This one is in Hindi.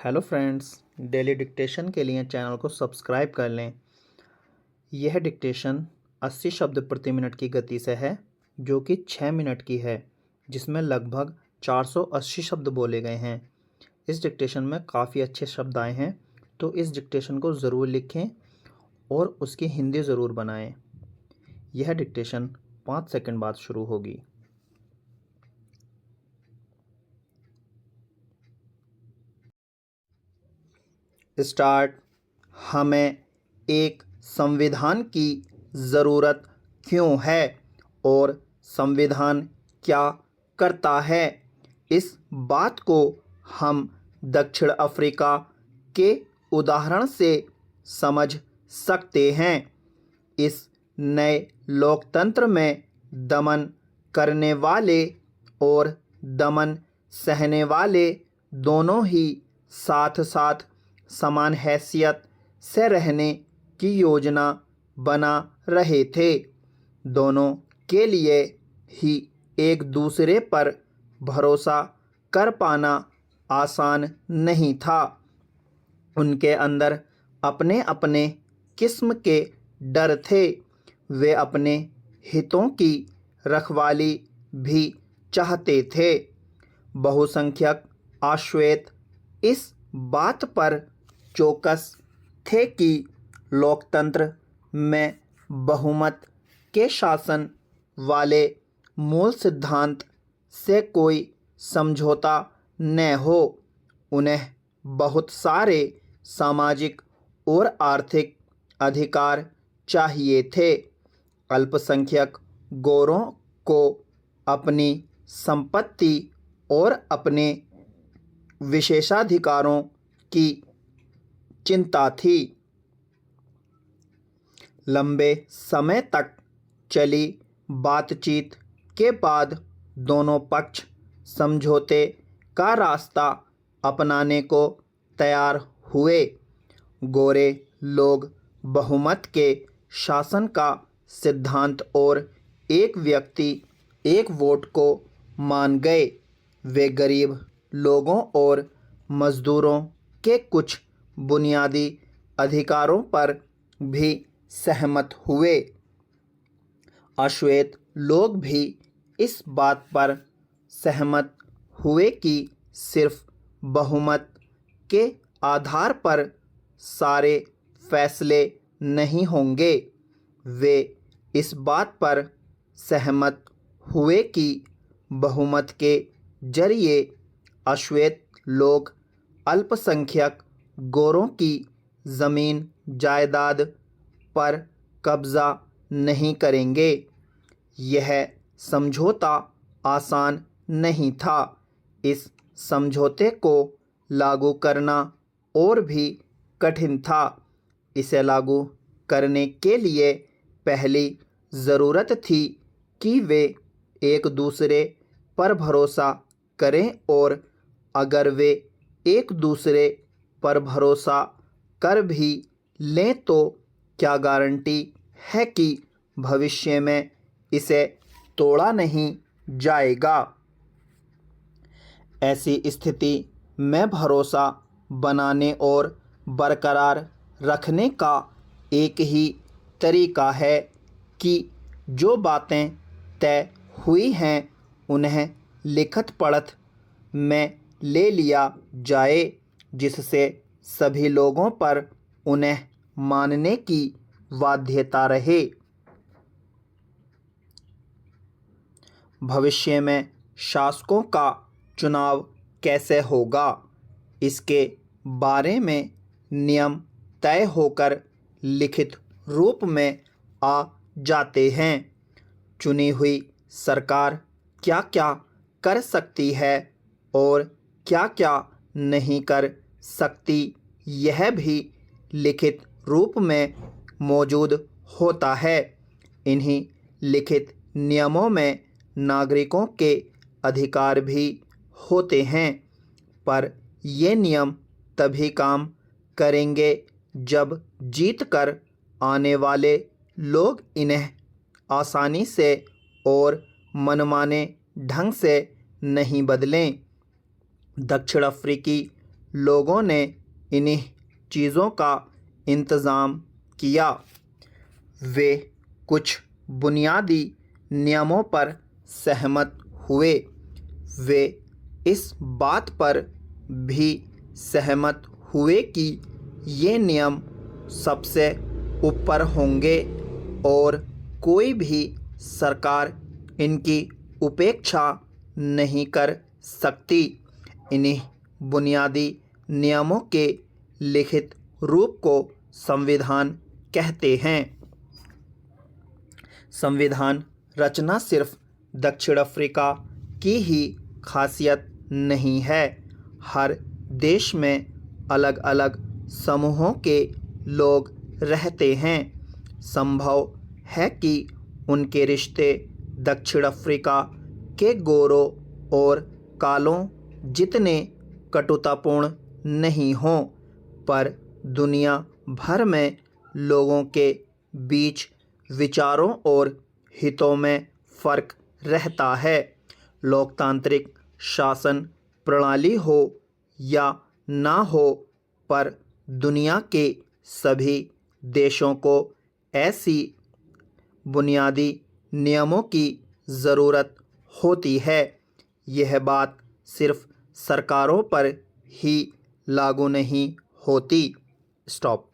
हेलो फ्रेंड्स, डेली डिक्टेशन के लिए चैनल को सब्सक्राइब कर लें। यह डिक्टेशन 80 शब्द प्रति मिनट की गति से है, जो कि 6 मिनट की है, जिसमें लगभग 480 शब्द बोले गए हैं। इस डिक्टेशन में काफ़ी अच्छे शब्द आए हैं, तो इस डिक्टेशन को ज़रूर लिखें और उसकी हिंदी ज़रूर बनाएं। यह डिक्टेशन 5 सेकंड बाद शुरू होगी। स्टार्ट। हमें एक संविधान की ज़रूरत क्यों है और संविधान क्या करता है? इस बात को हम दक्षिण अफ्रीका के उदाहरण से समझ सकते हैं। इस नए लोकतंत्र में दमन करने वाले और दमन सहने वाले दोनों ही साथ साथ समान हैसियत से रहने की योजना बना रहे थे। दोनों के लिए ही एक दूसरे पर भरोसा कर पाना आसान नहीं था। उनके अंदर अपने अपने किस्म के डर थे। वे अपने हितों की रखवाली भी चाहते थे। बहुसंख्यक आश्वेत इस बात पर चौकस थे कि लोकतंत्र में बहुमत के शासन वाले मूल सिद्धांत से कोई समझौता न हो। उन्हें बहुत सारे सामाजिक और आर्थिक अधिकार चाहिए थे। अल्पसंख्यक गोरों को अपनी संपत्ति और अपने विशेषाधिकारों की चिंता थी। लंबे समय तक चली बातचीत के बाद दोनों पक्ष समझौते का रास्ता अपनाने को तैयार हुए। गोरे लोग बहुमत के शासन का सिद्धांत और एक व्यक्ति एक वोट को मान गए। वे गरीब लोगों और मजदूरों के कुछ बुनियादी अधिकारों पर भी सहमत हुए। अश्वेत लोग भी इस बात पर सहमत हुए कि सिर्फ बहुमत के आधार पर सारे फैसले नहीं होंगे। वे इस बात पर सहमत हुए कि बहुमत के जरिए अश्वेत लोग अल्पसंख्यक गोरों की ज़मीन जायदाद पर कब्ज़ा नहीं करेंगे। यह समझौता आसान नहीं था। इस समझौते को लागू करना और भी कठिन था। इसे लागू करने के लिए पहली ज़रूरत थी कि वे एक दूसरे पर भरोसा करें, और अगर वे एक दूसरे पर भरोसा कर भी लें तो क्या गारंटी है कि भविष्य में इसे तोड़ा नहीं जाएगा। ऐसी स्थिति में भरोसा बनाने और बरकरार रखने का एक ही तरीका है कि जो बातें तय हुई हैं उन्हें लिखत पढ़त में ले लिया जाए, जिससे सभी लोगों पर उन्हें मानने की बाध्यता रहे। भविष्य में शासकों का चुनाव कैसे होगा, इसके बारे में नियम तय होकर लिखित रूप में आ जाते हैं। चुनी हुई सरकार क्या क्या कर सकती है और क्या क्या नहीं कर सकती, यह भी लिखित रूप में मौजूद होता है। इन्हीं लिखित नियमों में नागरिकों के अधिकार भी होते हैं, पर ये नियम तभी काम करेंगे जब जीत कर आने वाले लोग इन्हें आसानी से और मनमाने ढंग से नहीं बदलें। दक्षिण अफ्रीकी लोगों ने इन्हीं चीज़ों का इंतज़ाम किया। वे कुछ बुनियादी नियमों पर सहमत हुए। वे इस बात पर भी सहमत हुए कि ये नियम सबसे ऊपर होंगे और कोई भी सरकार इनकी उपेक्षा नहीं कर सकती। इन्हीं बुनियादी नियमों के लिखित रूप को संविधान कहते हैं। संविधान रचना सिर्फ दक्षिण अफ्रीका की ही खासियत नहीं है। हर देश में अलग अलग समूहों के लोग रहते हैं। संभव है कि उनके रिश्ते दक्षिण अफ्रीका के गोरों और कालों जितने कटुतापूर्ण नहीं हों, पर दुनिया भर में लोगों के बीच विचारों और हितों में फ़र्क रहता है। लोकतांत्रिक शासन प्रणाली हो या ना हो, पर दुनिया के सभी देशों को ऐसी बुनियादी नियमों की ज़रूरत होती है। यह बात सिर्फ सरकारों पर ही लागू नहीं होती। स्टॉप।